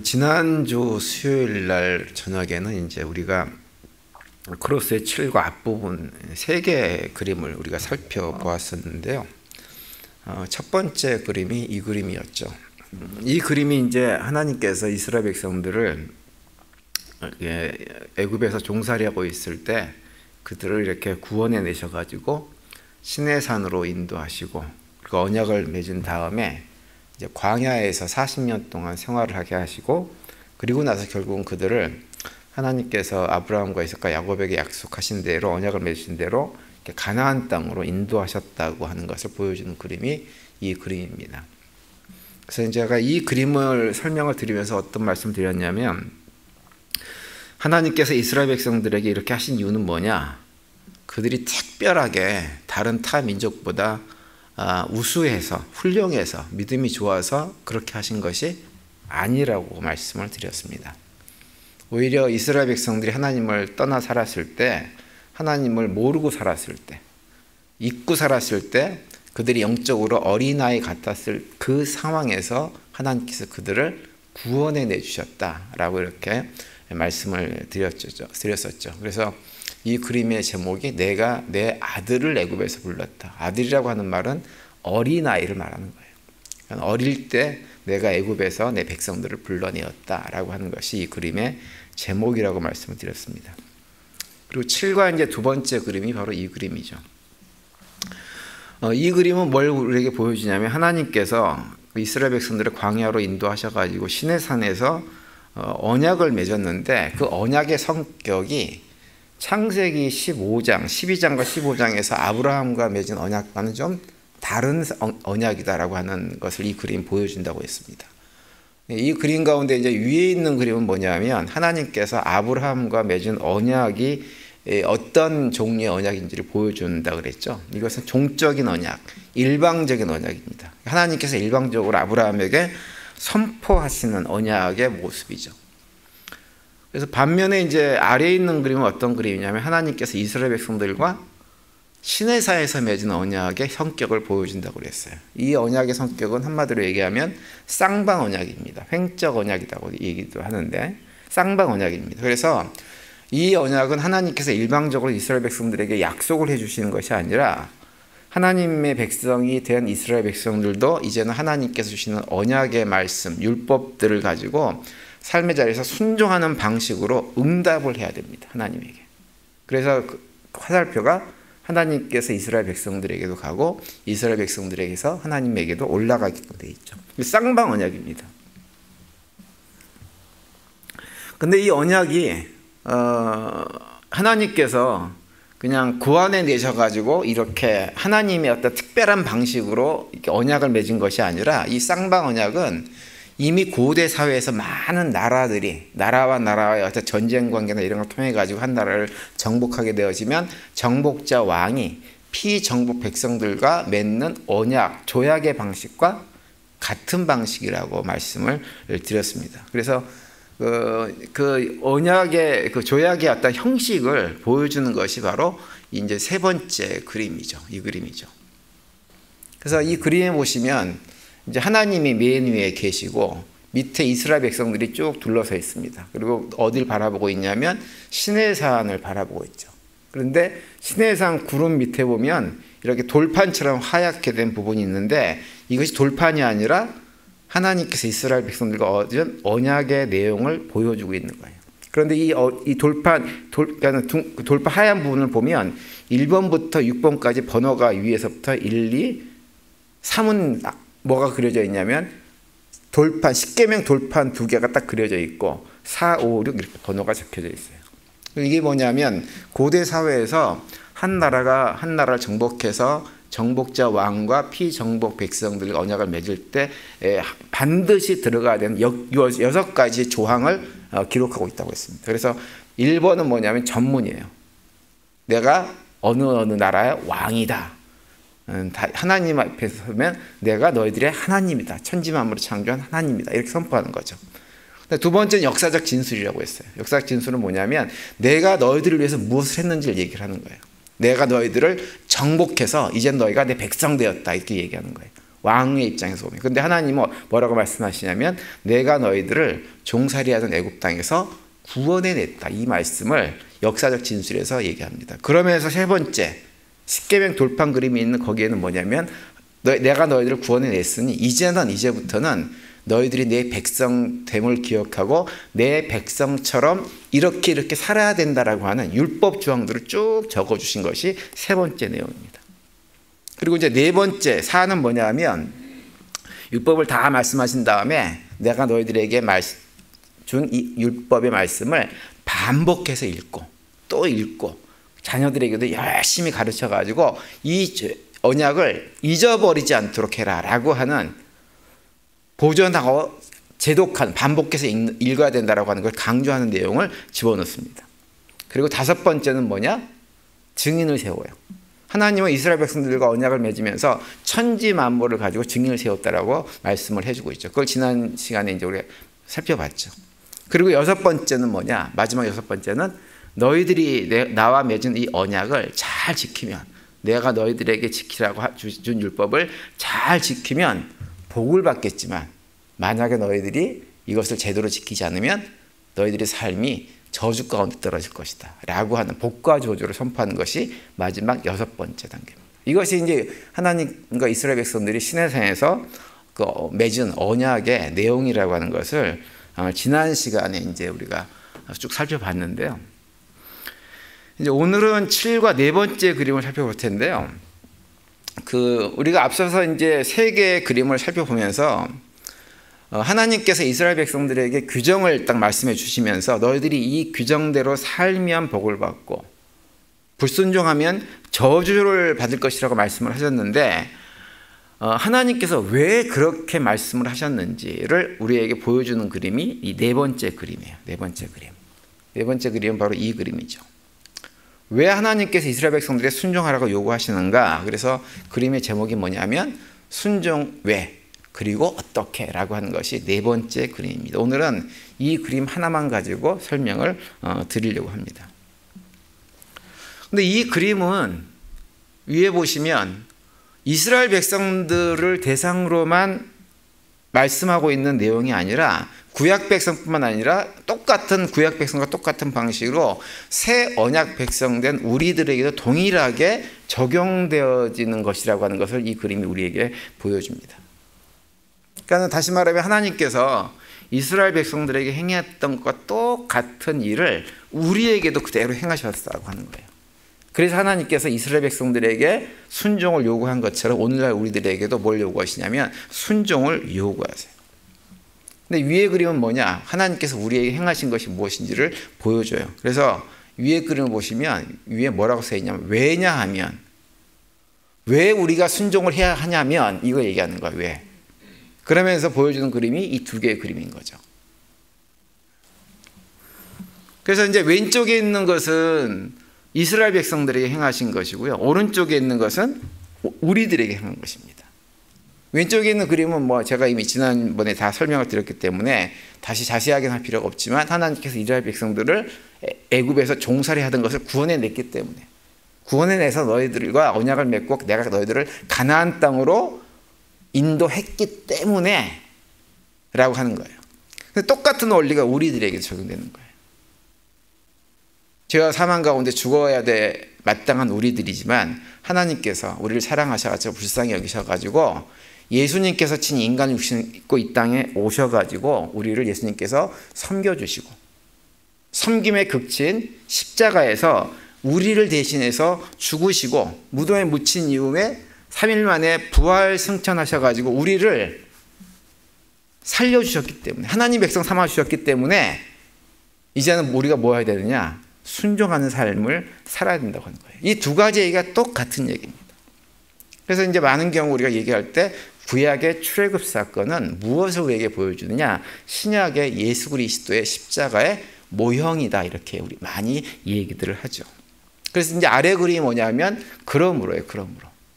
지난주 수요일 날 저녁에는 이제 우리가 크로스의 7과 앞부분 3개의 그림을 우리가 살펴보았었는데요. 첫 번째 그림이 이 그림이었죠. 이 그림이 이제 하나님께서 이스라엘 백성들을 애굽에서 종살이하고 있을 때 그들을 이렇게 구원해 내셔가지고 시내산으로 인도하시고 그 언약을 맺은 다음에 이제 광야에서 40년 동안 생활을 하게 하시고, 그리고 나서 결국은 그들을 하나님께서 아브라함과 이삭과 야곱에게 약속하신 대로 언약을 맺으신 대로 가나안 땅으로 인도하셨다고 하는 것을 보여주는 그림이 이 그림입니다. 그래서 제가 이 그림을 설명을 드리면서 어떤 말씀을 드렸냐면, 하나님께서 이스라엘 백성들에게 이렇게 하신 이유는 뭐냐? 그들이 특별하게 다른 타 민족보다 우수해서 훌륭해서 믿음이 좋아서 그렇게 하신 것이 아니라고 말씀을 드렸습니다. 오히려 이스라엘 백성들이 하나님을 떠나 살았을 때, 하나님을 모르고 살았을 때, 잊고 살았을 때 그들이 영적으로 어린아이 같았을 그 상황에서 하나님께서 그들을 구원해 내주셨다라고 이렇게 말씀을 드렸었죠. 그래서 이 그림의 제목이 내가 내 아들을 애굽에서 불렀다. 아들이라고 하는 말은 어린아이를 말하는 거예요. 어릴 때 내가 애굽에서 내 백성들을 불러내었다라고 하는 것이 이 그림의 제목이라고 말씀을 드렸습니다. 그리고 7과 이제 두 번째 그림이 바로 이 그림이죠. 이 그림은 뭘 우리에게 보여주냐면, 하나님께서 이스라엘 백성들을 광야로 인도하셔가지고 시내산에서 언약을 맺었는데, 그 언약의 성격이 창세기 15장, 12장과 15장에서 아브라함과 맺은 언약과는 좀 다른 언약이다라고 하는 것을 이 그림이 보여준다고 했습니다. 이 그림 가운데 이제 위에 있는 그림은 뭐냐면, 하나님께서 아브라함과 맺은 언약이 어떤 종류의 언약인지를 보여준다 그랬죠. 이것은 종적인 언약, 일방적인 언약입니다. 하나님께서 일방적으로 아브라함에게 선포하시는 언약의 모습이죠. 그래서 반면에 이제 아래에 있는 그림은 어떤 그림이냐면, 하나님께서 이스라엘 백성들과 시내사에서 맺은 언약의 성격을 보여준다고 그랬어요. 이 언약의 성격은 한마디로 얘기하면 쌍방 언약입니다. 횡적 언약이라고 얘기도 하는데 쌍방 언약입니다. 그래서 이 언약은 하나님께서 일방적으로 이스라엘 백성들에게 약속을 해주시는 것이 아니라, 하나님의 백성이 된 이스라엘 백성들도 이제는 하나님께서 주시는 언약의 말씀, 율법들을 가지고 삶의 자리에서 순종하는 방식으로 응답을 해야 됩니다. 하나님에게. 그래서 그 화살표가 하나님께서 이스라엘 백성들에게도 가고 이스라엘 백성들에게서 하나님에게도 올라가게끔 되어 있죠. 쌍방 언약입니다. 근데 이 언약이 하나님께서 그냥 구원해 내셔가지고 이렇게 하나님의 어떤 특별한 방식으로 이렇게 언약을 맺은 것이 아니라, 이 쌍방 언약은 이미 고대 사회에서 많은 나라와 나라의 어떤 전쟁 관계나 이런 걸 통해 가지고 한 나라를 정복하게 되어지면 정복자 왕이 피정복 백성들과 맺는 언약, 조약의 방식과 같은 방식이라고 말씀을 드렸습니다. 그래서 그 언약의 그 조약의 어떤 형식을 보여주는 것이 바로 이제 세 번째 그림이죠. 이 그림이죠. 그래서 이 그림에 보시면 이제 하나님이 맨 위에 계시고 밑에 이스라엘 백성들이 쭉 둘러서 있습니다. 그리고 어딜 바라보고 있냐면 시내산을 바라보고 있죠. 그런데 시내산 구름 밑에 보면 이렇게 돌판처럼 하얗게 된 부분이 있는데, 이것이 돌판이 아니라 하나님께서 이스라엘 백성들과 얻은 언약의 내용을 보여주고 있는 거예요. 그런데 이 돌판 하얀 부분을 보면 1번부터 6번까지 번호가 위에서부터 1, 2, 3은 뭐가 그려져 있냐면 돌판, 십계명 돌판 2개가 딱 그려져 있고 4, 5, 6 이렇게 번호가 적혀져 있어요. 이게 뭐냐면, 고대 사회에서 한 나라가 한 나라를 정복해서 정복자 왕과 피정복 백성들과 언약을 맺을 때 반드시 들어가야 되는 6가지 조항을 기록하고 있다고 했습니다. 그래서 1번은 뭐냐면 전문이에요. 내가 어느 나라의 왕이다. 하나님 앞에 서면 내가 너희들의 하나님이다. 천지만물을 창조한 하나님이다. 이렇게 선포하는 거죠. 두 번째는 역사적 진술이라고 했어요. 역사적 진술은 뭐냐면, 내가 너희들을 위해서 무엇을 했는지를 얘기를 하는 거예요. 내가 너희들을 정복해서 이제 너희가 내 백성 되었다. 이렇게 얘기하는 거예요. 왕의 입장에서 보면. 근데 하나님은 뭐라고 말씀하시냐면 내가 너희들을 종살이하던 애굽 땅에서 구원해냈다. 이 말씀을 역사적 진술에서 얘기합니다. 그러면서 세 번째 십계명 돌판 그림이 있는 거기에는 뭐냐면 내가 너희들을 구원해냈으니 이제부터는 너희들이 내 백성됨을 기억하고 내 백성처럼 이렇게 살아야 된다라고 하는 율법 조항들을 쭉 적어주신 것이 세 번째 내용입니다. 그리고 이제 네 번째 사안은 뭐냐면 율법을 다 말씀하신 다음에 내가 너희들에게 준 이 율법의 말씀을 반복해서 읽고 또 읽고 자녀들에게도 열심히 가르쳐가지고 이 언약을 잊어버리지 않도록 해라 라고 하는 보존하고 제독한 반복해서 읽어야 된다라고 하는 걸 강조하는 내용을 집어넣습니다. 그리고 다섯 번째는 뭐냐? 증인을 세워요. 하나님은 이스라엘 백성들과 언약을 맺으면서 천지 만물을 가지고 증인을 세웠다라고 말씀을 해주고 있죠. 그걸 지난 시간에 이제 우리가 살펴봤죠. 그리고 여섯 번째는 뭐냐? 마지막 여섯 번째는 너희들이 나와 맺은 이 언약을 잘 지키면 내가 너희들에게 지키라고 준 율법을 잘 지키면 복을 받겠지만 만약에 너희들이 이것을 제대로 지키지 않으면 너희들의 삶이 저주 가운데 떨어질 것이다 라고 하는 복과 저주를 선포하는 것이 마지막 여섯 번째 단계입니다. 이것이 이제 하나님과 이스라엘 백성들이 시내산에서 맺은 언약의 내용이라고 하는 것을 지난 시간에 이제 우리가 쭉 살펴봤는데요. 이제 오늘은 7과 네 번째 그림을 살펴볼 텐데요. 우리가 앞서서 이제 세 개의 그림을 살펴보면서 하나님께서 이스라엘 백성들에게 규정을 딱 말씀해 주시면서 너희들이 이 규정대로 살면 복을 받고 불순종하면 저주를 받을 것이라고 말씀을 하셨는데 하나님께서 왜 그렇게 말씀을 하셨는지를 우리에게 보여주는 그림이 이 네 번째 그림이에요. 네 번째 그림. 네 번째 그림은 바로 이 그림이죠. 왜 하나님께서 이스라엘 백성들에게 순종하라고 요구하시는가? 그래서 그림의 제목이 뭐냐면 순종 왜 그리고 어떻게 라고 하는 것이 네 번째 그림입니다. 오늘은 이 그림 하나만 가지고 설명을 드리려고 합니다. 근데 이 그림은 위에 보시면 이스라엘 백성들을 대상으로만 말씀하고 있는 내용이 아니라 구약 백성뿐만 아니라 똑같은 구약 백성과 똑같은 방식으로 새 언약 백성된 우리들에게도 동일하게 적용되어지는 것이라고 하는 것을 이 그림이 우리에게 보여줍니다. 그러니까 다시 말하면 하나님께서 이스라엘 백성들에게 행했던 것과 똑같은 일을 우리에게도 그대로 행하셨다고 하는 거예요. 그래서 하나님께서 이스라엘 백성들에게 순종을 요구한 것처럼 오늘날 우리들에게도 뭘 요구하시냐면 순종을 요구하세요. 근데 위의 그림은 뭐냐? 하나님께서 우리에게 행하신 것이 무엇인지를 보여줘요. 그래서 위의 그림을 보시면 위에 뭐라고 써 있냐면 왜냐하면 왜 우리가 순종을 해야 하냐면 이걸 얘기하는 거예요. 왜? 그러면서 보여주는 그림이 이 두 개의 그림인 거죠. 그래서 이제 왼쪽에 있는 것은 이스라엘 백성들에게 행하신 것이고요. 오른쪽에 있는 것은 우리들에게 행한 것입니다. 왼쪽에 있는 그림은 제가 이미 지난번에 다 설명을 드렸기 때문에 다시 자세하게는 할 필요가 없지만 하나님께서 이스라엘 백성들을 애굽에서 종살이 하던 것을 구원해냈기 때문에 구원해내서 너희들과 언약을 맺고 내가 너희들을 가나안 땅으로 인도했기 때문에 라고 하는 거예요. 근데 똑같은 원리가 우리들에게 적용되는 거예요. 죄와 사망 가운데 죽어야 돼 마땅한 우리들이지만 하나님께서 우리를 사랑하셔가지고 불쌍히 여기셔가지고 예수님께서 친 인간 육신을 입고 이 땅에 오셔가지고 우리를 예수님께서 섬겨주시고 섬김의 극치인 십자가에서 우리를 대신해서 죽으시고 무덤에 묻힌 이후에 3일 만에 부활 승천하셔가지고 우리를 살려주셨기 때문에 하나님 백성 삼아주셨기 때문에 이제는 우리가 뭐 해야 되느냐? 순종하는 삶을 살아야 된다고 하는 거예요. 이 두 가지 얘기가 똑같은 얘기입니다. 그래서 이제 많은 경우 우리가 얘기할 때 구약의 출애굽 사건은 무엇을 우리에게 보여주느냐? 신약의 예수 그리스도의 십자가의 모형이다 이렇게 우리 많이 얘기들을 하죠. 그래서 이제 아래 그림이 뭐냐면 그러므로예요.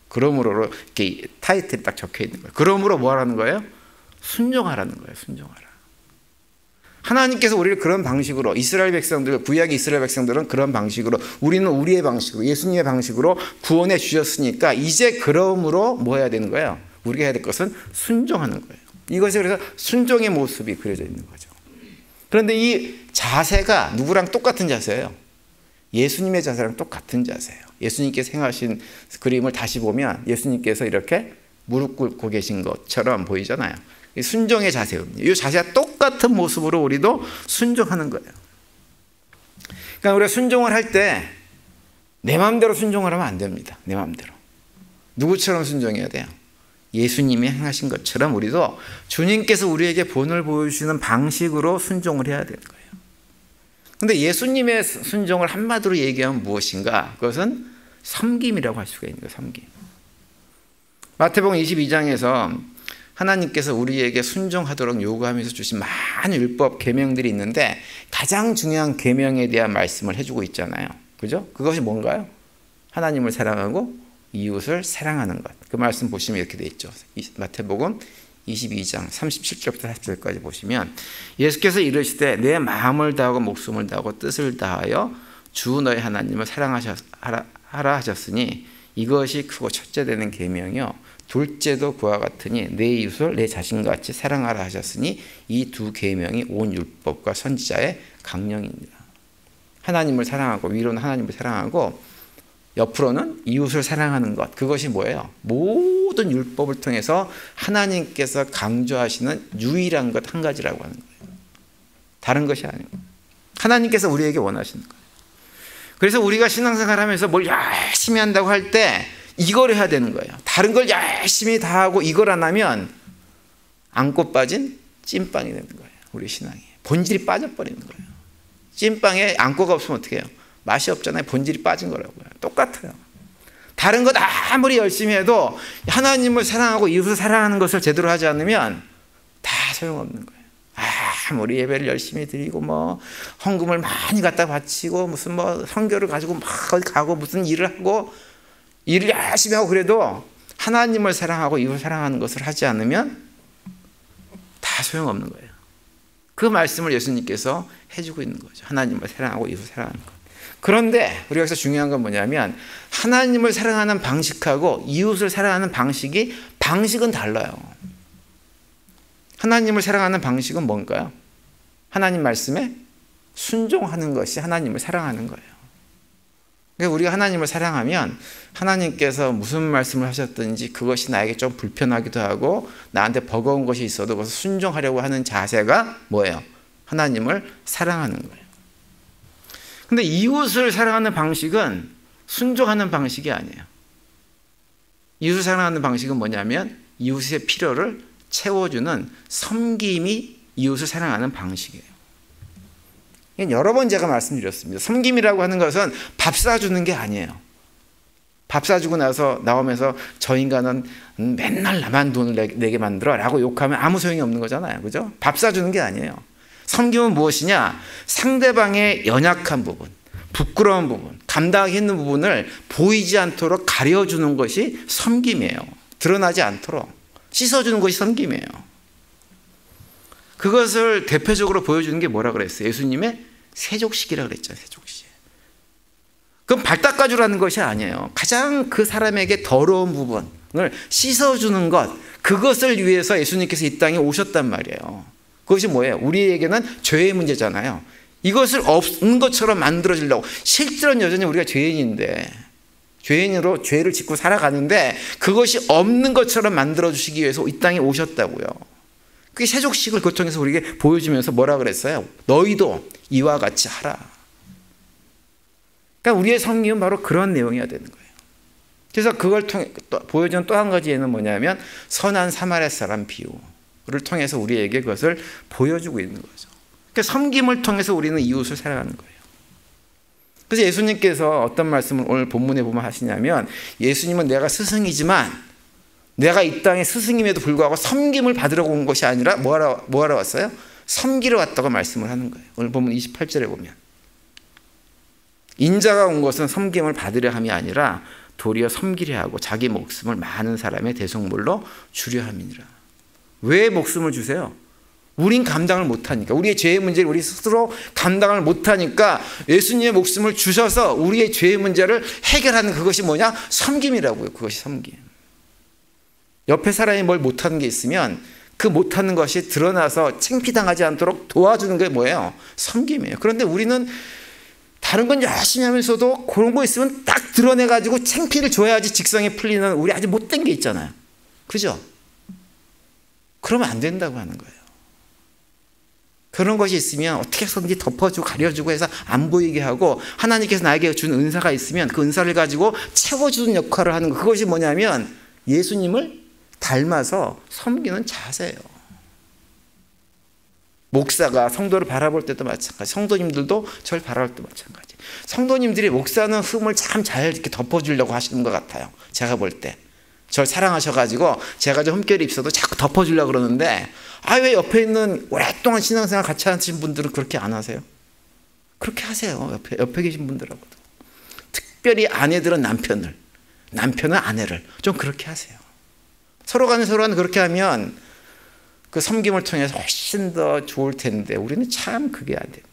그러므로 이렇게 타이틀이 딱 적혀 있는 거예요. 그러므로 뭐 하라는 거예요? 순종하라는 거예요. 순종하라. 하나님께서 우리를 그런 방식으로 이스라엘 백성들, 구약의 이스라엘 백성들은 그런 방식으로 우리는 우리의 방식으로 예수님의 방식으로 구원해 주셨으니까 이제 그러므로 뭐 해야 되는 거예요? 우리가 해야 될 것은 순종하는 거예요. 이것이 그래서 순종의 모습이 그려져 있는 거죠. 그런데 이 자세가 누구랑 똑같은 자세예요? 예수님의 자세랑 똑같은 자세예요. 예수님께서 행하신 그림을 다시 보면 예수님께서 이렇게 무릎 꿇고 계신 것처럼 보이잖아요. 순종의 자세입니다. 이 자세가 똑같은 모습으로 우리도 순종하는 거예요. 그러니까 우리가 순종을 할 때 내 마음대로 순종을 하면 안 됩니다. 내 마음대로. 누구처럼 순종해야 돼요? 예수님이 행하신 것처럼 우리도 주님께서 우리에게 본을 보여주시는 방식으로 순종을 해야 되는 거예요. 그런데 예수님의 순종을 한마디로 얘기하면 무엇인가? 그것은 섬김이라고 할 수가 있는 거예요. 섬김. 마태복음 22장에서 하나님께서 우리에게 순종하도록 요구하면서 주신 많은 율법 계명들이 있는데 가장 중요한 계명에 대한 말씀을 해주고 있잖아요. 그죠? 그것이 뭔가요? 하나님을 사랑하고 이웃을 사랑하는 것. 그 말씀 보시면 이렇게 돼 있죠. 마태복음 22장 37절부터 40절까지 보시면 예수께서 이르시되 내 마음을 다하고 목숨을 다하고 뜻을 다하여 주 너의 하나님을 사랑하라 하셨으니 이것이 크고 첫째 되는 계명이요 둘째도 그와 같으니 내 이웃을 내 자신같이 사랑하라 하셨으니 이 두 계명이 온 율법과 선지자의 강령입니다. 하나님을 사랑하고 위로는 하나님을 사랑하고 옆으로는 이웃을 사랑하는 것. 그것이 뭐예요? 모든 율법을 통해서 하나님께서 강조하시는 유일한 것 한 가지라고 하는 거예요. 다른 것이 아니고 하나님께서 우리에게 원하시는 거예요. 그래서 우리가 신앙생활 하면서 뭘 열심히 한다고 할 때 이걸 해야 되는 거예요. 다른 걸 열심히 다 하고 이걸 안 하면 안고 빠진 찐빵이 되는 거예요. 우리 신앙이. 본질이 빠져버리는 거예요. 찐빵에 안고가 없으면 어떻게 해요? 맛이 없잖아요. 본질이 빠진 거라고요. 똑같아요. 다른 것 아무리 열심히 해도 하나님을 사랑하고 이웃을 사랑하는 것을 제대로 하지 않으면 다 소용없는 거예요. 아무리 예배를 열심히 드리고 뭐 헌금을 많이 갖다 바치고 무슨 뭐 선교를 가지고 막 어디 가고 무슨 일을 하고 일을 열심히 하고 그래도 하나님을 사랑하고 이웃을 사랑하는 것을 하지 않으면 다 소용없는 거예요. 그 말씀을 예수님께서 해주고 있는 거죠. 하나님을 사랑하고 이웃을 사랑하는 것. 그런데 우리가 여기서 중요한 건 뭐냐면 하나님을 사랑하는 방식하고 이웃을 사랑하는 방식은 달라요. 하나님을 사랑하는 방식은 뭔가요? 하나님 말씀에 순종하는 것이 하나님을 사랑하는 거예요. 그러니까 우리가 하나님을 사랑하면 하나님께서 무슨 말씀을 하셨든지 그것이 나에게 좀 불편하기도 하고 나한테 버거운 것이 있어도 그것을 순종하려고 하는 자세가 뭐예요? 하나님을 사랑하는 거예요. 근데 이웃을 사랑하는 방식은 순종하는 방식이 아니에요. 이웃을 사랑하는 방식은 뭐냐면 이웃의 필요를 채워주는 섬김이 이웃을 사랑하는 방식이에요. 여러 번 제가 말씀드렸습니다. 섬김이라고 하는 것은 밥 사주는 게 아니에요. 밥 사주고 나서 나오면서 저 인간은 맨날 나만 돈을 내게 만들어 라고 욕하면 아무 소용이 없는 거잖아요. 그죠? 밥 사주는 게 아니에요. 섬김은 무엇이냐? 상대방의 연약한 부분, 부끄러운 부분, 감당하기 힘든 부분을 보이지 않도록 가려주는 것이 섬김이에요. 드러나지 않도록 씻어주는 것이 섬김이에요. 그것을 대표적으로 보여주는 게 뭐라 그랬어요? 예수님의 세족식이라고 그랬죠. 세족식. 그건 발 닦아주라는 것이 아니에요. 가장 그 사람에게 더러운 부분을 씻어주는 것, 그것을 위해서 예수님께서 이 땅에 오셨단 말이에요. 그것이 뭐예요? 우리에게는 죄의 문제잖아요. 이것을 없는 것처럼 만들어주려고. 실제로는 여전히 우리가 죄인인데 죄인으로 죄를 짓고 살아가는데 그것이 없는 것처럼 만들어주시기 위해서 이 땅에 오셨다고요. 그게 세족식을 그 통해서 우리에게 보여주면서 뭐라 그랬어요? 너희도 이와 같이 하라. 그러니까 우리의 섬김은 바로 그런 내용이어야 되는 거예요. 그래서 그걸 통해 보여주는 또 한 가지 예는 뭐냐면 선한 사마리아 사람 비유를 통해서 우리에게 그것을 보여주고 있는 거죠. 그러니까 섬김을 통해서 우리는 이웃을 사랑하는 거예요. 그래서 예수님께서 어떤 말씀을 오늘 본문에 보면 하시냐면 예수님은 내가 스승이지만 내가 이 땅에 스승임에도 불구하고 섬김을 받으러 온 것이 아니라 뭐하러 왔어요? 섬기러 왔다고 말씀을 하는 거예요. 오늘 보면 28절에 보면 인자가 온 것은 섬김을 받으려 함이 아니라 도리어 섬기려 하고 자기 목숨을 많은 사람의 대속물로 주려 함이니라. 왜 목숨을 주세요? 우린 감당을 못하니까. 우리의 죄의 문제를 우리 스스로 감당을 못하니까 예수님의 목숨을 주셔서 우리의 죄의 문제를 해결하는 그것이 뭐냐? 섬김이라고요. 그것이 섬김. 옆에 사람이 뭘 못하는 게 있으면 그 못하는 것이 드러나서 창피당하지 않도록 도와주는 게 뭐예요? 섬김이에요. 그런데 우리는 다른 건 열심히 하면서도 그런 거 있으면 딱 드러내가지고 창피를 줘야지 직성이 풀리는 우리 아주 못된 게 있잖아요. 그죠? 그러면 안 된다고 하는 거예요. 그런 것이 있으면 어떻게 해서든지 덮어주고 가려주고 해서 안 보이게 하고 하나님께서 나에게 준 은사가 있으면 그 은사를 가지고 채워주는 역할을 하는 거. 그것이 뭐냐면 예수님을 닮아서 섬기는 자세예요. 목사가 성도를 바라볼 때도 마찬가지. 성도님들도 저를 바라볼 때도 마찬가지. 성도님들이 목사는 흠을 참 잘 이렇게 덮어주려고 하시는 것 같아요. 제가 볼 때. 저를 사랑하셔가지고 제가 좀 흠결이 있어도 자꾸 덮어주려고 그러는데 왜 옆에 있는 오랫동안 신앙생활 같이 하신 분들은 그렇게 안 하세요? 그렇게 하세요. 옆에 계신 분들하고도. 특별히 아내들은 남편은 아내를 좀 그렇게 하세요. 서로 간에 그렇게 하면 그 섬김을 통해서 훨씬 더 좋을 텐데 우리는 참 그게 안 됩니다.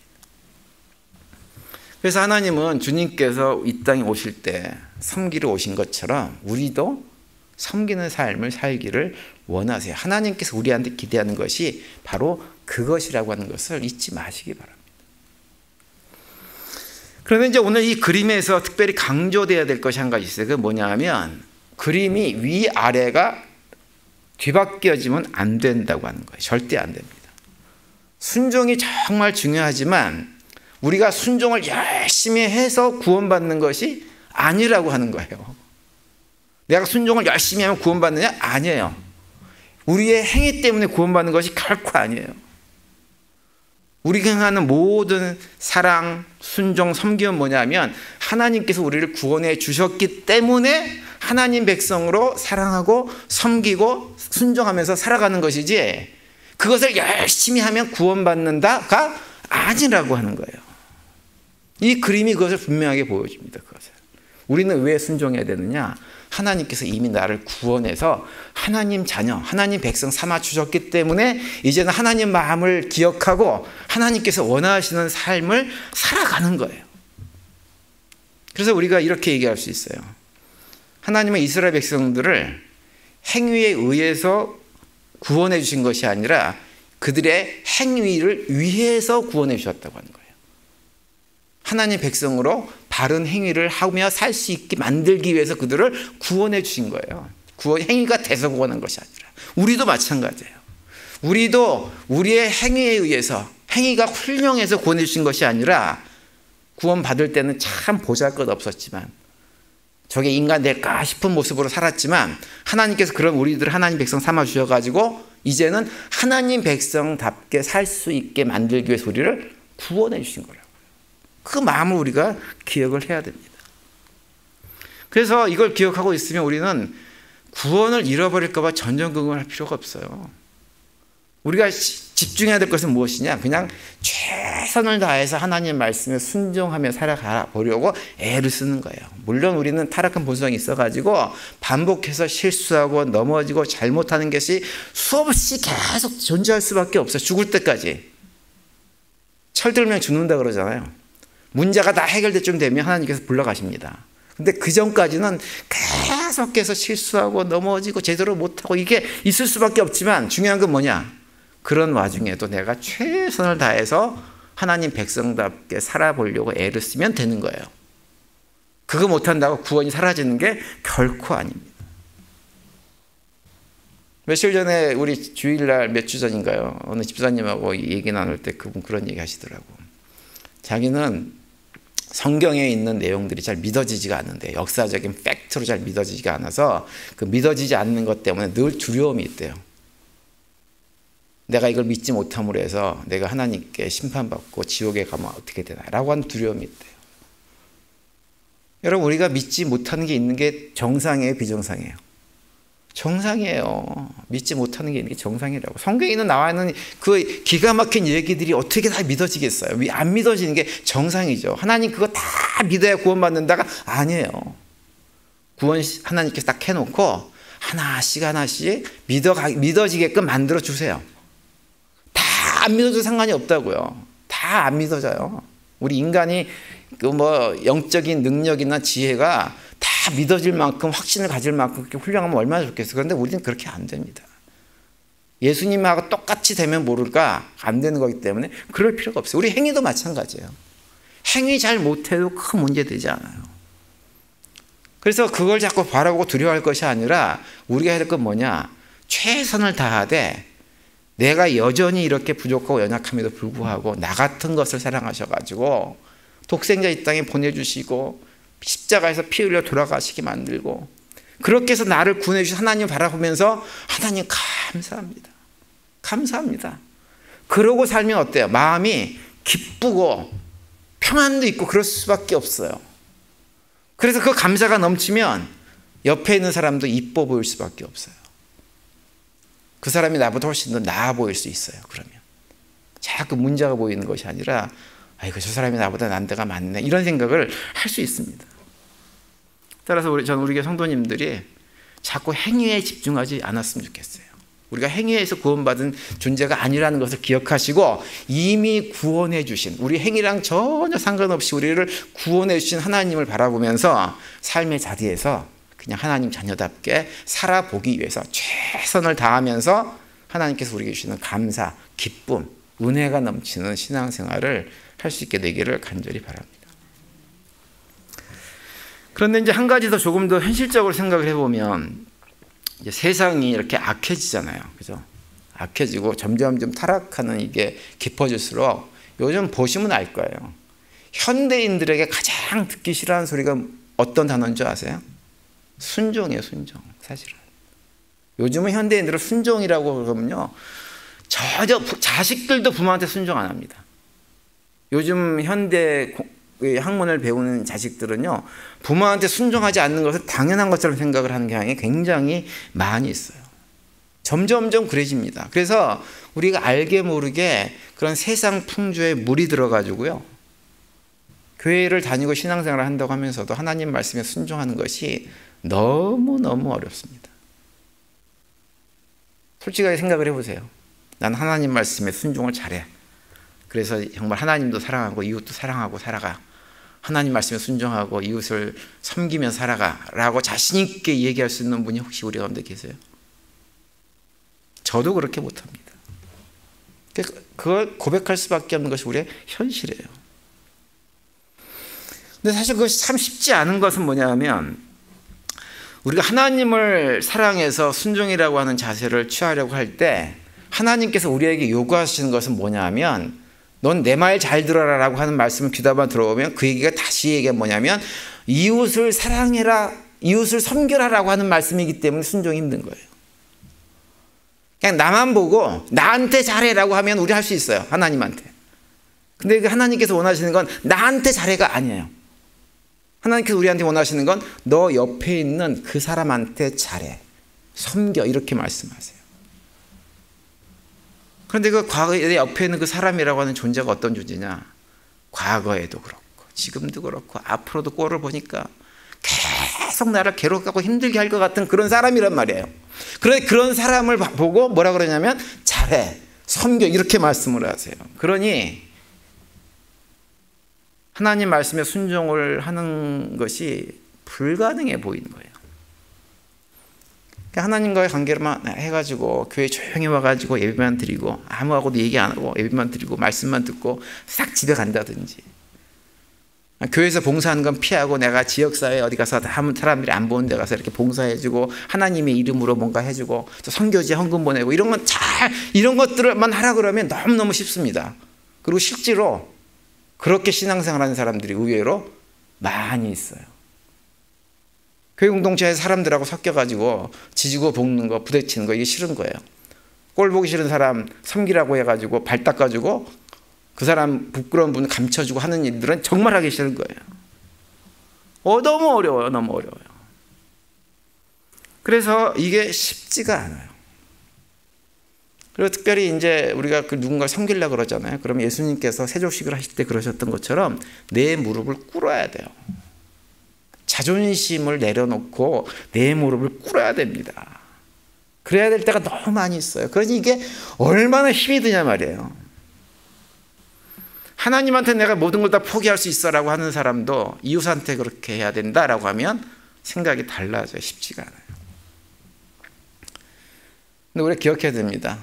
그래서 하나님은 주님께서 이 땅에 오실 때 섬기러 오신 것처럼 우리도 섬기는 삶을 살기를 원하세요. 하나님께서 우리한테 기대하는 것이 바로 그것이라고 하는 것을 잊지 마시기 바랍니다. 그런데 이제 오늘 이 그림에서 특별히 강조되어야 될 것이 한 가지 있어요. 그게 뭐냐 하면 그림이 위아래가 뒤바뀌어지면 안 된다고 하는 거예요. 절대 안 됩니다. 순종이 정말 중요하지만 우리가 순종을 열심히 해서 구원받는 것이 아니라고 하는 거예요. 내가 순종을 열심히 하면 구원받느냐? 아니에요. 우리의 행위 때문에 구원받는 것이 결코 아니에요. 우리가 행하는 모든 사랑, 순종, 섬김은 뭐냐면 하나님께서 우리를 구원해 주셨기 때문에 하나님 백성으로 사랑하고 섬기고 순종하면서 살아가는 것이지 그것을 열심히 하면 구원받는다가 아니라고 하는 거예요. 이 그림이 그것을 분명하게 보여줍니다. 그것을. 우리는 왜 순종해야 되느냐? 하나님께서 이미 나를 구원해서 하나님 자녀, 하나님 백성 삼아 주셨기 때문에 이제는 하나님 마음을 기억하고 하나님께서 원하시는 삶을 살아가는 거예요. 그래서 우리가 이렇게 얘기할 수 있어요. 하나님은 이스라엘 백성들을 행위에 의해서 구원해 주신 것이 아니라 그들의 행위를 위해서 구원해 주셨다고 하는 거예요. 하나님 백성으로 바른 행위를 하며 살 수 있게 만들기 위해서 그들을 구원해 주신 거예요. 구원 행위가 돼서 구원한 것이 아니라. 우리도 마찬가지예요. 우리도 우리의 행위에 의해서 행위가 훌륭해서 구원해 주신 것이 아니라 구원받을 때는 참 보잘것없었지만 저게 인간 될까 싶은 모습으로 살았지만 하나님께서 그런 우리들을 하나님 백성 삼아 주셔가지고 이제는 하나님 백성답게 살 수 있게 만들기 위해서 우리를 구원해 주신 거라고요. 그 마음을 우리가 기억을 해야 됩니다. 그래서 이걸 기억하고 있으면 우리는 구원을 잃어버릴까 봐 전전긍긍할 필요가 없어요. 우리가 집중해야 될 것은 무엇이냐? 그냥 최선을 다해서 하나님 말씀에 순종하며 살아가 보려고 애를 쓰는 거예요. 물론 우리는 타락한 본성이 있어가지고 반복해서 실수하고 넘어지고 잘못하는 것이 수없이 계속 존재할 수밖에 없어요. 죽을 때까지. 철들면 죽는다 그러잖아요. 문제가 다 해결될 쯤 되면 하나님께서 불러가십니다. 근데 그 전까지는 계속해서 실수하고 넘어지고 제대로 못하고 이게 있을 수밖에 없지만 중요한 건 뭐냐? 그런 와중에도 내가 최선을 다해서 하나님 백성답게 살아보려고 애를 쓰면 되는 거예요. 그거 못한다고 구원이 사라지는 게 결코 아닙니다. 며칠 전에 우리 주일날 몇 주 전인가요? 어느 집사님하고 얘기 나눌 때 그분 그런 얘기 하시더라고. 자기는 성경에 있는 내용들이 잘 믿어지지가 않는데 역사적인 팩트로 잘 믿어지지가 않아서 그 믿어지지 않는 것 때문에 늘 두려움이 있대요. 내가 이걸 믿지 못함으로 해서 내가 하나님께 심판받고 지옥에 가면 어떻게 되나 라고 하는 두려움이 있대요. 여러분 우리가 믿지 못하는 게 있는 게 정상이에요, 비정상이에요? 정상이에요. 믿지 못하는 게 있는 게 정상이라고. 성경에 있는 나와 있는 그 기가 막힌 얘기들이 어떻게 다 믿어지겠어요? 안 믿어지는 게 정상이죠. 하나님 그거 다 믿어야 구원받는다가 아니에요. 구원 하나님께서 딱 해놓고 하나씩 믿어지게끔 만들어 주세요. 다 안 믿어도 상관이 없다고요. 다 안 믿어져요. 우리 인간이 그 영적인 능력이나 지혜가 다 믿어질 만큼 확신을 가질 만큼 그렇게 훌륭하면 얼마나 좋겠어요. 그런데 우리는 그렇게 안 됩니다. 예수님하고 똑같이 되면 모를까 안 되는 거기 때문에 그럴 필요가 없어요. 우리 행위도 마찬가지예요. 행위 잘 못해도 큰 문제 되지 않아요. 그래서 그걸 자꾸 바라보고 두려워할 것이 아니라 우리가 해야 될 건 뭐냐? 최선을 다하되 내가 여전히 이렇게 부족하고 연약함에도 불구하고 나 같은 것을 사랑하셔가지고 독생자 이 땅에 보내주시고 십자가에서 피 흘려 돌아가시게 만들고 그렇게 해서 나를 구원해 주신 하나님 바라보면서 하나님 감사합니다. 감사합니다. 그러고 살면 어때요? 마음이 기쁘고 평안도 있고 그럴 수밖에 없어요. 그래서 그 감사가 넘치면 옆에 있는 사람도 이뻐 보일 수밖에 없어요. 그 사람이 나보다 훨씬 더 나아 보일 수 있어요. 그러면 자꾸 문제가 보이는 것이 아니라 아이고 저 사람이 나보다 난데가 많네 이런 생각을 할 수 있습니다. 따라서 저는 우리 교회 성도님들이 자꾸 행위에 집중하지 않았으면 좋겠어요. 우리가 행위에서 구원받은 존재가 아니라는 것을 기억하시고 이미 구원해 주신 우리 행위랑 전혀 상관없이 우리를 구원해 주신 하나님을 바라보면서 삶의 자리에서 그냥 하나님 자녀답게 살아보기 위해서 최선을 다하면서 하나님께서 우리에게 주시는 감사, 기쁨, 은혜가 넘치는 신앙생활을 할 수 있게 되기를 간절히 바랍니다. 그런데 이제 한 가지 더 조금 더 현실적으로 생각을 해보면 이제 세상이 이렇게 악해지잖아요. 그죠? 악해지고 점점 타락하는 이게 깊어질수록 요즘 보시면 알 거예요. 현대인들에게 가장 듣기 싫어하는 소리가 어떤 단어인 줄 아세요? 순종이에요, 순종. 사실은. 요즘은 현대인들은 순종이라고 그러면요. 전혀 자식들도 부모한테 순종 안 합니다. 요즘 현대 학문을 배우는 자식들은요. 부모한테 순종하지 않는 것을 당연한 것처럼 생각을 하는 경향이 굉장히 많이 있어요. 점점점 그래집니다. 그래서 우리가 알게 모르게 그런 세상 풍조에 물이 들어가지고요. 교회를 다니고 신앙생활을 한다고 하면서도 하나님 말씀에 순종하는 것이 너무너무 어렵습니다. 솔직하게 생각을 해보세요. 난 하나님 말씀에 순종을 잘해. 그래서 정말 하나님도 사랑하고 이웃도 사랑하고 살아가. 하나님 말씀에 순종하고 이웃을 섬기며 살아가 라고 자신 있게 얘기할 수 있는 분이 혹시 우리 가운데 계세요? 저도 그렇게 못합니다. 그걸 고백할 수밖에 없는 것이 우리의 현실이에요. 근데 사실 그것이 참 쉽지 않은 것은 뭐냐면 우리가 하나님을 사랑해서 순종이라고 하는 자세를 취하려고 할 때 하나님께서 우리에게 요구하시는 것은 뭐냐면 넌 내 말 잘 들어라 라고 하는 말씀을 귀담아 들어보면 그 얘기가 다시 얘기가 뭐냐면 이웃을 사랑해라, 이웃을 섬겨라 라고 하는 말씀이기 때문에 순종이 힘든 거예요. 그냥 나만 보고 나한테 잘해라고 하면 우리 할 수 있어요. 하나님한테. 근데 하나님께서 원하시는 건 나한테 잘해가 아니에요. 하나님께서 우리한테 원하시는 건 너 옆에 있는 그 사람한테 잘해. 섬겨. 이렇게 말씀하세요. 그런데 그 과거에 옆에 있는 그 사람이라고 하는 존재가 어떤 존재냐? 과거에도 그렇고 지금도 그렇고 앞으로도 꼴을 보니까 계속 나를 괴롭고 힘들게 할 것 같은 그런 사람이란 말이에요. 그런 사람을 보고 뭐라 그러냐면 잘해, 섬겨 이렇게 말씀을 하세요. 그러니 하나님 말씀에 순종을 하는 것이 불가능해 보이는 거예요. 하나님과의 관계로만 해가지고 교회 조용히 와가지고 예배만 드리고 아무하고도 얘기 안 하고 예배만 드리고 말씀만 듣고 싹 집에 간다든지, 교회에서 봉사하는 건 피하고 내가 지역사회에 어디 가서 아무 사람들이 안 보는 데 가서 이렇게 봉사해주고 하나님의 이름으로 뭔가 해주고 또 선교지에 헌금 보내고 이런 것들만 하라 그러면 너무너무 쉽습니다. 그리고 실제로 그렇게 신앙생활하는 사람들이 의외로 많이 있어요. 교회 공동체에 사람들하고 섞여가지고 지지고 볶는 거, 부대치는 거 이게 싫은 거예요. 꼴 보기 싫은 사람 섬기라고 해가지고 발 닦아주고 그 사람 부끄러운 분 감춰주고 하는 일들은 정말 하기 싫은 거예요. 너무 어려워요. 너무 어려워요. 그래서 이게 쉽지가 않아요. 그리고 특별히 이제 우리가 누군가를 섬기려고 그러잖아요. 그럼 예수님께서 세조식을 하실 때 그러셨던 것처럼 내 무릎을 꿇어야 돼요. 자존심을 내려놓고 내 무릎을 꿇어야 됩니다. 그래야 될 때가 너무 많이 있어요. 그러니 이게 얼마나 힘이 드냐 말이에요. 하나님한테 내가 모든 걸 다 포기할 수 있어라고 하는 사람도 이웃한테 그렇게 해야 된다라고 하면 생각이 달라져요. 쉽지가 않아요. 근데 우리가 기억해야 됩니다.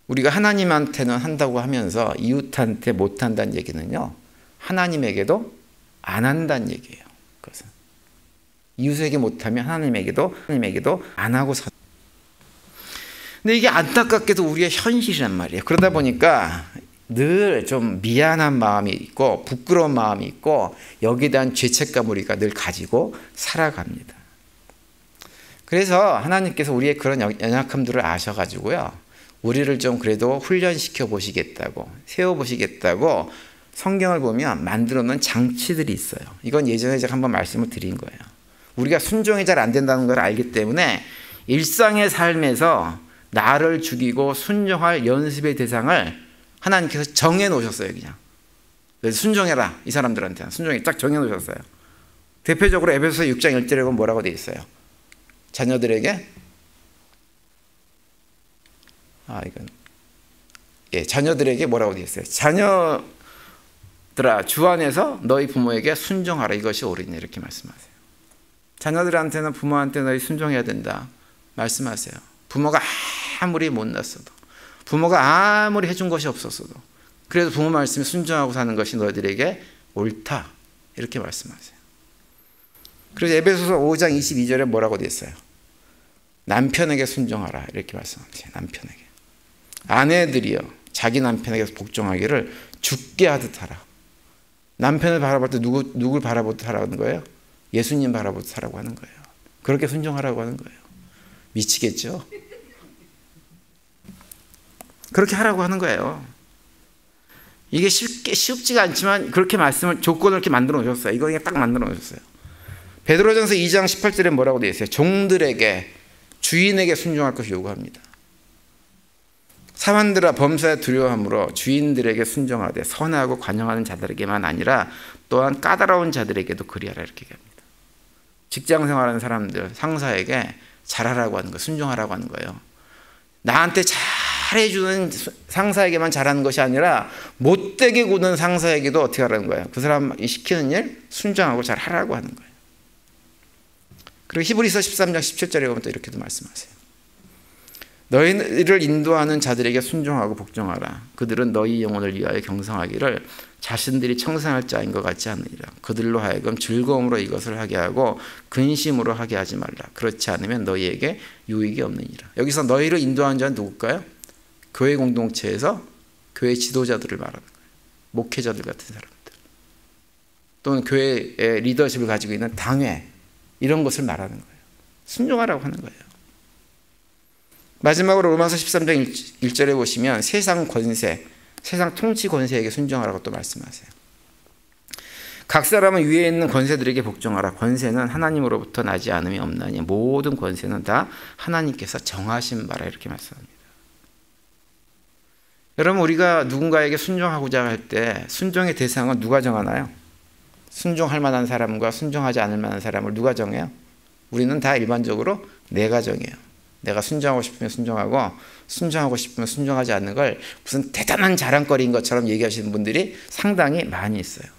우리가 하나님한테는 한다고 하면서 이웃한테 못한다는 얘기는요, 하나님에게도 안 한다는 얘기예요. 그것은 이웃에게 못하면 하나님에게도 안 하고 사. 근데 이게 안타깝게도 우리의 현실이란 말이에요. 그러다 보니까 늘 좀 미안한 마음이 있고 부끄러운 마음이 있고 여기에 대한 죄책감을 우리가 늘 가지고 살아갑니다. 그래서 하나님께서 우리의 그런 연약함들을 아셔가지고요, 우리를 좀 그래도 훈련시켜 보시겠다고, 세워 보시겠다고 성경을 보면 만들어 놓은 장치들이 있어요. 이건 예전에 제가 한번 말씀을 드린 거예요. 우리가 순종이 잘 안 된다는 걸 알기 때문에 일상의 삶에서 나를 죽이고 순종할 연습의 대상을 하나님께서 정해 놓으셨어요. 그냥 그래서 순종해라, 이 사람들한테는 순종이 딱 정해 놓으셨어요. 대표적으로 에베소서 6장 1절에 보면 뭐라고 되어 있어요? 자녀들에게 자녀들에게 뭐라고 되어 있어요? 자녀들아, 주 안에서 너희 부모에게 순종하라, 이것이 옳으니, 이렇게 말씀하세요. 자녀들한테는 부모한테 너희 순종해야 된다 말씀하세요. 부모가 아무리 못났어도, 부모가 아무리 해준 것이 없었어도, 그래도 부모 말씀에 순종하고 사는 것이 너희들에게 옳다, 이렇게 말씀하세요. 그래서 에베소서 5장 22절에 뭐라고 되어 있어요? 남편에게 순종하라, 이렇게 말씀하세요. 남편에게. 아내들이여 자기 남편에게 복종하기를 죽게 하듯 하라. 남편을 바라볼 때 누굴 바라보듯 하라는 거예요? 예수님 바라보듯 하라고 하는 거예요. 그렇게 순종하라고 하는 거예요. 미치겠죠? 그렇게 하라고 하는 거예요. 이게 쉽지가 않지만 그렇게 조건을 이렇게 만들어 놓으셨어요. 이거 그냥 딱 만들어 놓으셨어요. 베드로전서 2장 18절에 뭐라고 되어 있어요? 종들에게, 주인에게 순종할 것을 요구합니다. 사환들아 범사에 두려워함으로 주인들에게 순종하되 선하고 관용하는 자들에게만 아니라 또한 까다로운 자들에게도 그리하라, 이렇게 얘기합니다. 직장 생활하는 사람들, 상사에게 잘하라고 하는 거예요. 순종하라고 하는 거예요. 나한테 잘해주는 상사에게만 잘하는 것이 아니라 못되게 구는 상사에게도 어떻게 하라는 거예요? 그 사람이 시키는 일 순종하고 잘 하라고 하는 거예요. 그리고 히브리서 13장 17절에 보면 또 이렇게도 말씀하세요. 너희를 인도하는 자들에게 순종하고 복종하라. 그들은 너희 영혼을 위하여 경성하기를 자신들이 청산할 자인 것 같지 않으리라. 그들로 하여금 즐거움으로 이것을 하게 하고 근심으로 하게 하지 말라. 그렇지 않으면 너희에게 유익이 없느니라. 여기서 너희를 인도하는 자는 누굴까요? 교회 공동체에서 교회 지도자들을 말하는 거예요. 목회자들 같은 사람들, 또는 교회의 리더십을 가지고 있는 당회, 이런 것을 말하는 거예요. 순종하라고 하는 거예요. 마지막으로 로마서 13장 1절에 보시면 세상 권세, 세상 통치 권세에게 순종하라고 또 말씀하세요. 각 사람은 위에 있는 권세들에게 복종하라. 권세는 하나님으로부터 나지 않음이 없나니 모든 권세는 다 하나님께서 정하신 바라, 이렇게 말씀합니다. 여러분, 우리가 누군가에게 순종하고자 할 때 순종의 대상은 누가 정하나요? 순종할 만한 사람과 순종하지 않을 만한 사람을 누가 정해요? 우리는 다 일반적으로 내가 정해요. 내가 순종하고 싶으면 순종하고, 순종하고 싶으면 순종하지 않는 걸 무슨 대단한 자랑거리인 것처럼 얘기하시는 분들이 상당히 많이 있어요.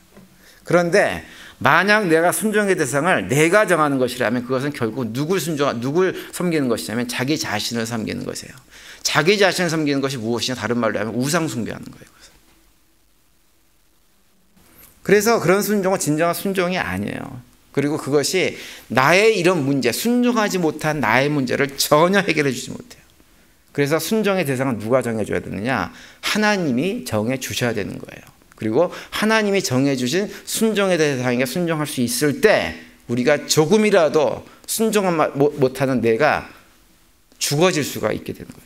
그런데 만약 내가 순종의 대상을 내가 정하는 것이라면 그것은 결국 누굴 섬기는 것이냐면 자기 자신을 섬기는 것이에요. 자기 자신을 섬기는 것이 무엇이냐, 다른 말로 하면 우상 숭배하는 거예요. 그래서 그런 순종은 진정한 순종이 아니에요. 그리고 그것이 나의 이런 문제, 순종하지 못한 나의 문제를 전혀 해결해 주지 못해요. 그래서 순종의 대상은 누가 정해줘야 되느냐? 하나님이 정해주셔야 되는 거예요. 그리고 하나님이 정해주신 순종의 대상에게 순종할 수 있을 때 우리가 조금이라도 순종을 못하는 내가 죽어질 수가 있게 되는 거예요.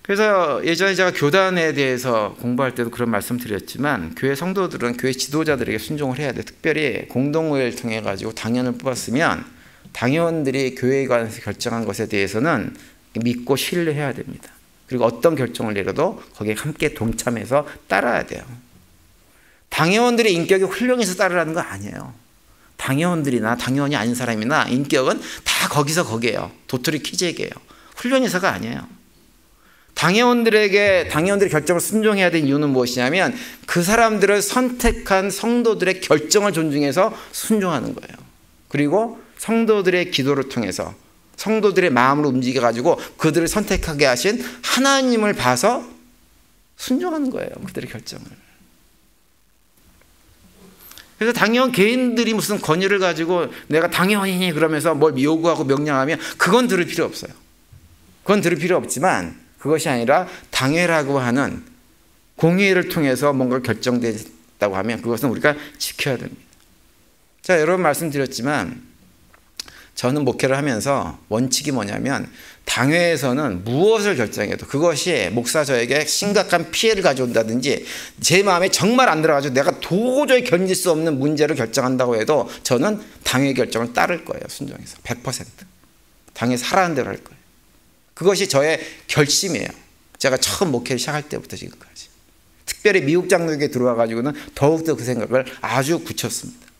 그래서 예전에 제가 교단에 대해서 공부할 때도 그런 말씀 드렸지만, 교회 성도들은 교회 지도자들에게 순종을 해야 돼. 특별히 공동회를 통해 가지고 당연을 뽑았으면 당연들이 교회에 관해서 결정한 것에 대해서는 믿고 신뢰해야 됩니다. 그리고 어떤 결정을 내려도 거기에 함께 동참해서 따라야 돼요. 당연들의 인격이 훌륭해서 따르라는 거 아니에요. 당연들이나 당연이 아닌 사람이나 인격은 다 거기서 거기에요. 도토리 키재기예요. 훌륭해서가 아니에요. 당회원들의 결정을 순종해야 되는 이유는 무엇이냐면 그 사람들을 선택한 성도들의 결정을 존중해서 순종하는 거예요. 그리고 성도들의 기도를 통해서 성도들의 마음을 움직여가지고 그들을 선택하게 하신 하나님을 봐서 순종하는 거예요. 그들의 결정을. 그래서 당회원 개인들이 무슨 권위를 가지고 내가 당회원이니 그러면서 뭘 요구하고 명령하면 그건 들을 필요 없어요. 그건 들을 필요 없지만 그것이 아니라 당회라고 하는 공의회를 통해서 뭔가 결정됐다고 하면 그것은 우리가 지켜야 됩니다. 자, 여러 번 말씀드렸지만 저는 목회를 하면서 원칙이 뭐냐면 당회에서는 무엇을 결정해도 그것이 목사 저에게 심각한 피해를 가져온다든지 제 마음에 정말 안 들어가지고 내가 도저히 견딜 수 없는 문제를 결정한다고 해도 저는 당회 결정을 따를 거예요. 순종해서 100% 당회에서 하라는 대로 할 거예요. 그것이 저의 결심이에요. 제가 처음 목회를 시작할 때부터 지금까지. 특별히 미국 장로교에 들어와 가지고는 더욱더 그 생각을 아주 굳혔습니다.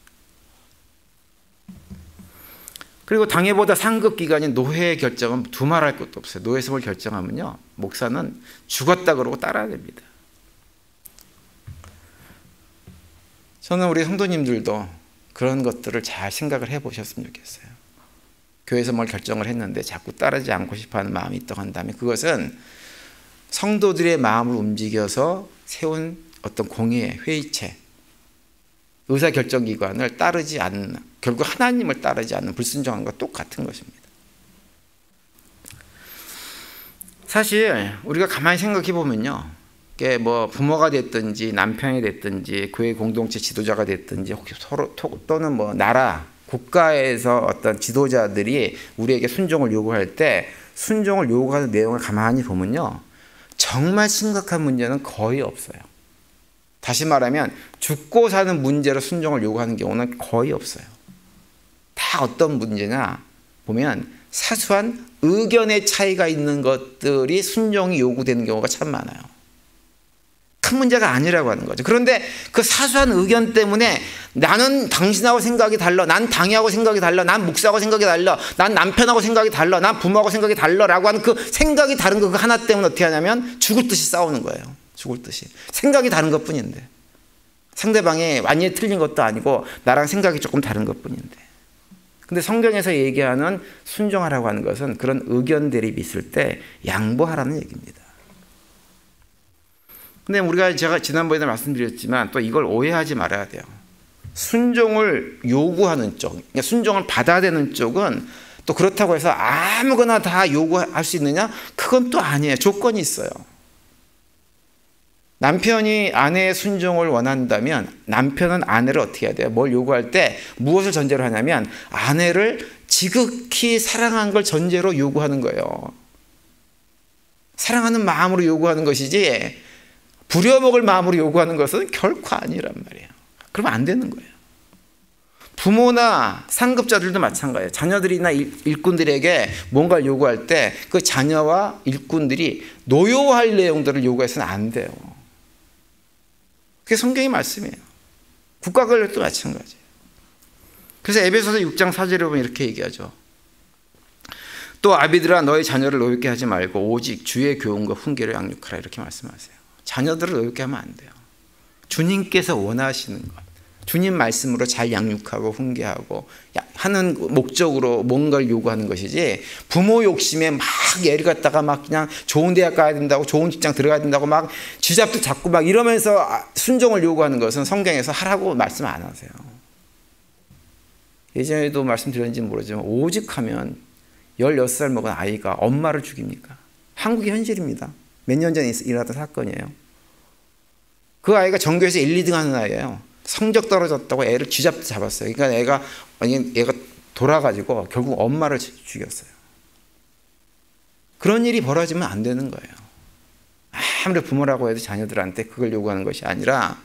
그리고 당회보다 상급 기관인 노회의 결정은 두말할 것도 없어요. 노회에서 뭘 결정하면요, 목사는 죽었다 그러고 따라야 됩니다. 저는 우리 성도님들도 그런 것들을 잘 생각을 해보셨으면 좋겠어요. 교회에서 뭘 결정을 했는데 자꾸 따르지 않고 싶어하는 마음이 있다고 한다면 그것은 성도들의 마음을 움직여서 세운 어떤 공예, 회의체, 의사결정기관을 따르지 않는, 결국 하나님을 따르지 않는 불순종한 것과 똑같은 것입니다. 사실 우리가 가만히 생각해 보면요, 이게 뭐 부모가 됐든지 남편이 됐든지 교회 공동체 지도자가 됐든지 혹시 서로 또는 뭐 나라, 국가에서 어떤 지도자들이 우리에게 순종을 요구할 때 순종을 요구하는 내용을 가만히 보면요, 정말 심각한 문제는 거의 없어요. 다시 말하면 죽고 사는 문제로 순종을 요구하는 경우는 거의 없어요. 다 어떤 문제냐 보면 사소한 의견의 차이가 있는 것들이 순종이 요구되는 경우가 참 많아요. 큰 문제가 아니라고 하는 거죠. 그런데 그 사소한 의견 때문에 나는 당신하고 생각이 달라, 난 당회하고 생각이 달라, 난 목사하고 생각이 달라, 난 남편하고 생각이 달라, 난 부모하고 생각이 달라라고 하는 그 생각이 다른 거 그 하나 때문에 어떻게 하냐면 죽을 듯이 싸우는 거예요. 죽을 듯이. 생각이 다른 것뿐인데, 상대방이 완전히 틀린 것도 아니고 나랑 생각이 조금 다른 것뿐인데. 근데 성경에서 얘기하는 순종하라고 하는 것은 그런 의견 대립이 있을 때 양보하라는 얘기입니다. 근데 우리가 제가 지난번에 말씀드렸지만 또 이걸 오해하지 말아야 돼요. 순종을 요구하는 쪽, 그러니까 순종을 받아야 되는 쪽은 또 그렇다고 해서 아무거나 다 요구할 수 있느냐? 그건 또 아니에요. 조건이 있어요. 남편이 아내의 순종을 원한다면 남편은 아내를 어떻게 해야 돼요? 뭘 요구할 때 무엇을 전제로 하냐면 아내를 지극히 사랑한 걸 전제로 요구하는 거예요. 사랑하는 마음으로 요구하는 것이지 부려먹을 마음으로 요구하는 것은 결코 아니란 말이에요. 그러면 안 되는 거예요. 부모나 상급자들도 마찬가지예요. 자녀들이나 일꾼들에게 뭔가를 요구할 때 그 자녀와 일꾼들이 노여워할 내용들을 요구해서는 안 돼요. 그게 성경의 말씀이에요. 국가 권력도 마찬가지예요. 그래서 에베소서 6장 4절에 보면 이렇게 얘기하죠. 또 아비들아 너희 자녀를 노엽게 하지 말고 오직 주의 교훈과 훈계를 양육하라, 이렇게 말씀하세요. 자녀들을 노엽게 하면 안 돼요. 주님께서 원하시는 것, 주님 말씀으로 잘 양육하고 훈계하고 하는 목적으로 뭔가를 요구하는 것이지, 부모 욕심에 막 애를 갖다가 막 그냥 좋은 대학 가야 된다고, 좋은 직장 들어가야 된다고 막 쥐잡도 잡고 막 이러면서 순종을 요구하는 것은 성경에서 하라고 말씀 안 하세요. 예전에도 말씀드렸는지 모르지만 오직 하면 16살 먹은 아이가 엄마를 죽입니까? 한국의 현실입니다. 몇 년 전에 일어났던 사건이에요. 그 아이가 전교에서 1, 2등 하는 아이예요. 성적 떨어졌다고 애를 쥐잡도 잡았어요. 그러니까 얘가 돌아가지고 결국 엄마를 죽였어요. 그런 일이 벌어지면 안 되는 거예요. 아무리 부모라고 해도 자녀들한테 그걸 요구하는 것이 아니라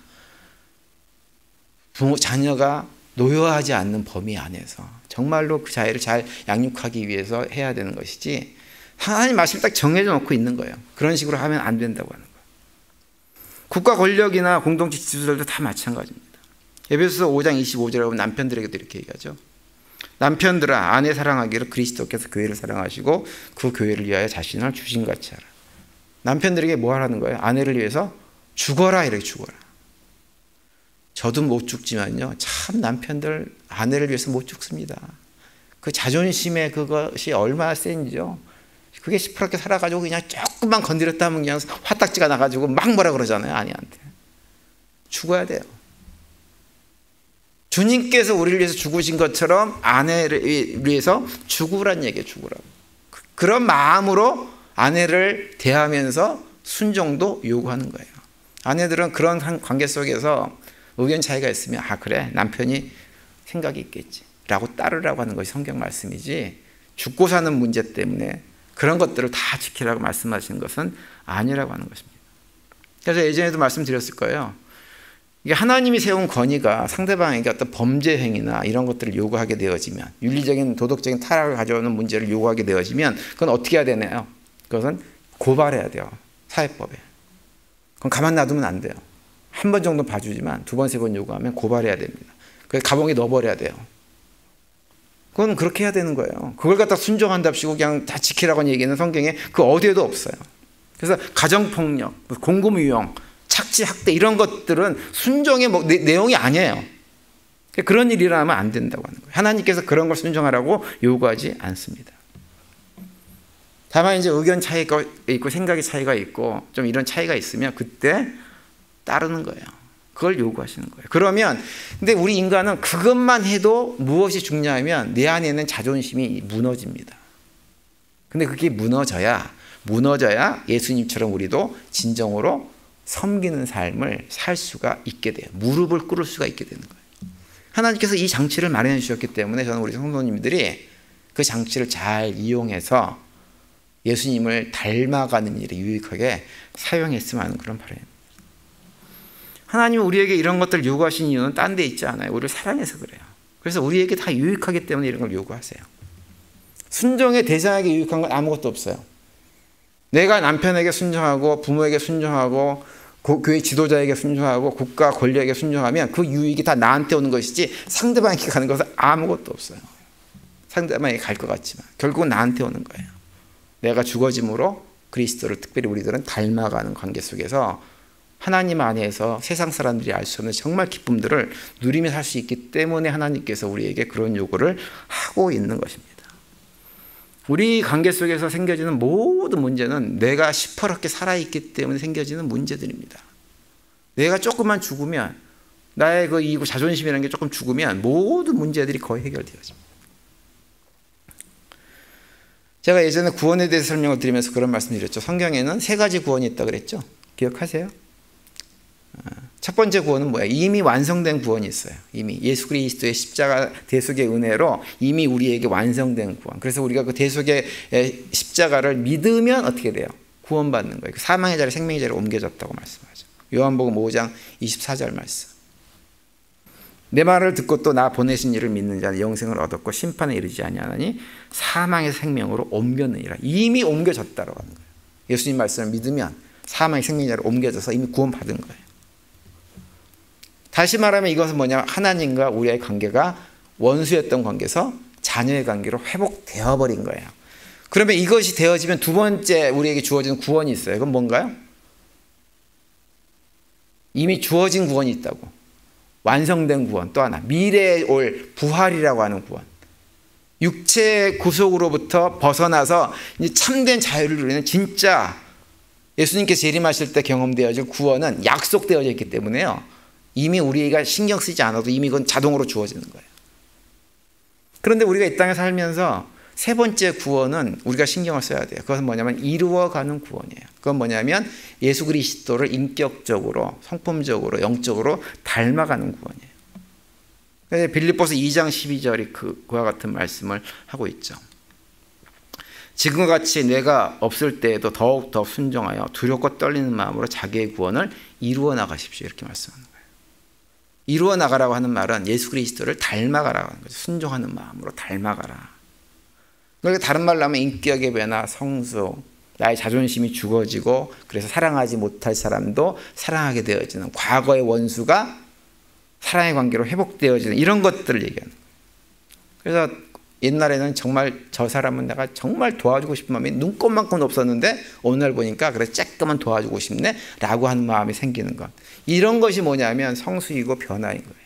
자녀가 노여하지 않는 범위 안에서 정말로 그 자녀를 잘 양육하기 위해서 해야 되는 것이지, 하나님 말씀을 딱 정해져 놓고 있는 거예요. 그런 식으로 하면 안 된다고 하는 거예요. 국가 권력이나 공동체 지도자들도 다 마찬가지입니다. 에베소서 5장 25절에 보면 남편들에게도 이렇게 얘기하죠. 남편들아 아내 사랑하기를 그리스도께서 교회를 사랑하시고 그 교회를 위하여 자신을 주신같이 하라. 남편들에게 뭐 하라는 거예요? 아내를 위해서 죽어라, 이렇게 죽어라. 저도 못 죽지만요, 참 남편들 아내를 위해서 못 죽습니다. 그 자존심의 그것이 얼마나 센지요. 그게 시퍼렇게 살아가지고 그냥 조금만 건드렸다 하면 그냥 화딱지가 나가지고 막 뭐라 그러잖아요, 아내한테. 죽어야 돼요. 주님께서 우리를 위해서 죽으신 것처럼 아내를 위해서 죽으란 얘기예요, 죽으라고. 그런 마음으로 아내를 대하면서 순종도 요구하는 거예요. 아내들은 그런 관계 속에서 의견 차이가 있으면 그래, 남편이 생각이 있겠지 라고 따르라고 하는 것이 성경 말씀이지, 죽고 사는 문제 때문에 그런 것들을 다 지키라고 말씀하시는 것은 아니라고 하는 것입니다. 그래서 예전에도 말씀드렸을 거예요. 이게 하나님이 세운 권위가 상대방에게 어떤 범죄 행위나 이런 것들을 요구하게 되어지면, 윤리적인 도덕적인 타락을 가져오는 문제를 요구하게 되어지면 그건 어떻게 해야 되나요? 그것은 고발해야 돼요, 사회법에. 그건 가만 놔두면 안 돼요. 한 번 정도 봐주지만 두 번, 세 번 요구하면 고발해야 됩니다. 그래서 감옥에 넣어버려야 돼요. 그건 그렇게 해야 되는 거예요. 그걸 갖다 순종한답시고 그냥 다 지키라고 하는 얘기는 성경에 그 어디에도 없어요. 그래서 가정폭력, 공금유용, 착취, 학대 이런 것들은 순종의 내용이 아니에요. 그런 일이 일어나면 안 된다고 하는 거예요. 하나님께서 그런 걸 순종하라고 요구하지 않습니다. 다만 이제 의견 차이가 있고 생각의 차이가 있고 좀 이런 차이가 있으면 그때 따르는 거예요. 그걸 요구하시는 거예요. 그러면 근데 우리 인간은 그것만 해도 무엇이 중요하면 내 안에 있는 자존심이 무너집니다. 근데 그게 무너져야 예수님처럼 우리도 진정으로 섬기는 삶을 살 수가 있게 돼요. 무릎을 꿇을 수가 있게 되는 거예요. 하나님께서 이 장치를 마련해 주셨기 때문에 저는 우리 성도님들이 그 장치를 잘 이용해서 예수님을 닮아가는 일에 유익하게 사용했으면 하는 그런 바람입니다. 하나님은 우리에게 이런 것들을 요구하신 이유는 딴 데 있지 않아요. 우리를 사랑해서 그래요. 그래서 우리에게 다 유익하기 때문에 이런 걸 요구하세요. 순종의 대상에게 유익한 건 아무것도 없어요. 내가 남편에게 순종하고 부모에게 순종하고 교회 지도자에게 순종하고 국가 권력에게 순종하면 그 유익이 다 나한테 오는 것이지 상대방에게 가는 것은 아무것도 없어요. 상대방에게 갈 것 같지만 결국은 나한테 오는 거예요. 내가 죽어짐으로 그리스도를 특별히 우리들은 닮아가는 관계 속에서 하나님 안에서 세상 사람들이 알 수 없는 정말 기쁨들을 누리며 살 수 있기 때문에 하나님께서 우리에게 그런 요구를 하고 있는 것입니다. 우리 관계 속에서 생겨지는 모든 문제는 내가 시퍼렇게 살아있기 때문에 생겨지는 문제들입니다. 내가 조금만 죽으면, 나의 그 이고 자존심이라는 게 조금 죽으면 모든 문제들이 거의 해결되어집니다. 제가 예전에 구원에 대해서 설명을 드리면서 그런 말씀 드렸죠. 성경에는 세 가지 구원이 있다고 그랬죠. 기억하세요? 첫 번째 구원은 뭐예요? 이미 완성된 구원이 있어요. 이미 예수 그리스도의 십자가 대속의 은혜로 이미 우리에게 완성된 구원. 그래서 우리가 그 대속의 십자가를 믿으면 어떻게 돼요? 구원받는 거예요. 사망의 자리 생명의 자리로 옮겨졌다고 말씀하죠. 요한복음 5장 24절 말씀. 내 말을 듣고 또 나 보내신 이를 믿는 자는 영생을 얻었고 심판에 이르지 아니하나니 사망의 생명으로 옮겼느니라. 이미 옮겨졌다고 하는 거예요. 예수님 말씀을 믿으면 사망의 생명의 자리로 옮겨져서 이미 구원받은 거예요. 다시 말하면 이것은 뭐냐면 하나님과 우리의 관계가 원수였던 관계에서 자녀의 관계로 회복되어 버린 거예요. 그러면 이것이 되어지면 두 번째 우리에게 주어지는 구원이 있어요. 그건 뭔가요? 이미 주어진 구원이 있다고. 완성된 구원. 또 하나 미래에 올 부활이라고 하는 구원. 육체의 구속으로부터 벗어나서 이제 참된 자유를 누리는 진짜 예수님께서 재림하실 때 경험되어질 구원은 약속되어져 있기 때문에요. 이미 우리가 신경 쓰지 않아도 이미 그건 자동으로 주어지는 거예요. 그런데 우리가 이 땅에 살면서 세 번째 구원은 우리가 신경을 써야 돼요. 그것은 뭐냐면 이루어가는 구원이에요. 그건 뭐냐면 예수 그리스도를 인격적으로, 성품적으로, 영적으로 닮아가는 구원이에요. 빌립보서 2장 12절이 그와 같은 말씀을 하고 있죠. 지금과 같이 뇌가 없을 때에도 더욱더 순종하여 두렵고 떨리는 마음으로 자기의 구원을 이루어 나가십시오. 이렇게 말씀하는 거예요. 이루어 나가라고 하는 말은 예수 그리스도를 닮아가라고 하는 거죠. 순종하는 마음으로 닮아가라. 그러니까 다른 말로 하면 인격의 변화, 성숙, 나의 자존심이 죽어지고 그래서 사랑하지 못할 사람도 사랑하게 되어지는, 과거의 원수가 사랑의 관계로 회복되어지는 이런 것들을 얘기하는 거예요. 그래서 옛날에는 정말 저 사람은 내가 정말 도와주고 싶은 마음이 눈꼽만큼은 없었는데 오늘 보니까 그래 조금만 도와주고 싶네 라고 하는 마음이 생기는 것. 이런 것이 뭐냐면 성수이고 변화인 거예요.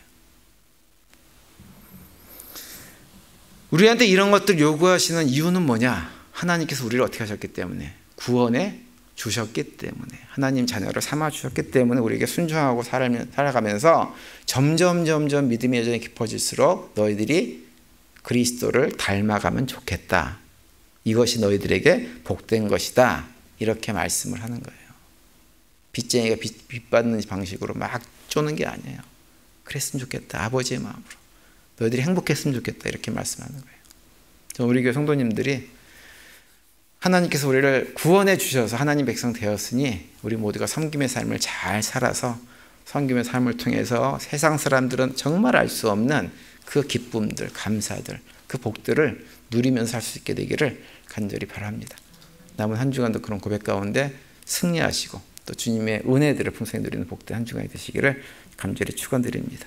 우리한테 이런 것들 요구하시는 이유는 뭐냐? 하나님께서 우리를 어떻게 하셨기 때문에, 구원해 주셨기 때문에, 하나님 자녀를 삼아 주셨기 때문에 우리에게 순종하고 살아가면서 점점 믿음의 여정이 깊어질수록 너희들이 그리스도를 닮아가면 좋겠다. 이것이 너희들에게 복된 것이다. 이렇게 말씀을 하는 거예요. 빚쟁이가 빚 받는 방식으로 막 쪼는 게 아니에요. 그랬으면 좋겠다. 아버지의 마음으로. 너희들이 행복했으면 좋겠다. 이렇게 말씀하는 거예요. 우리 교회 성도님들이 하나님께서 우리를 구원해 주셔서 하나님 백성 되었으니 우리 모두가 섬김의 삶을 잘 살아서 섬김의 삶을 통해서 세상 사람들은 정말 알 수 없는 그 기쁨들, 감사들, 그 복들을 누리면서 살 수 있게 되기를 간절히 바랍니다. 남은 한 주간도 그런 고백 가운데 승리하시고 또 주님의 은혜들을 풍성히 누리는 복된 한 주간이 되시기를 간절히 축원드립니다.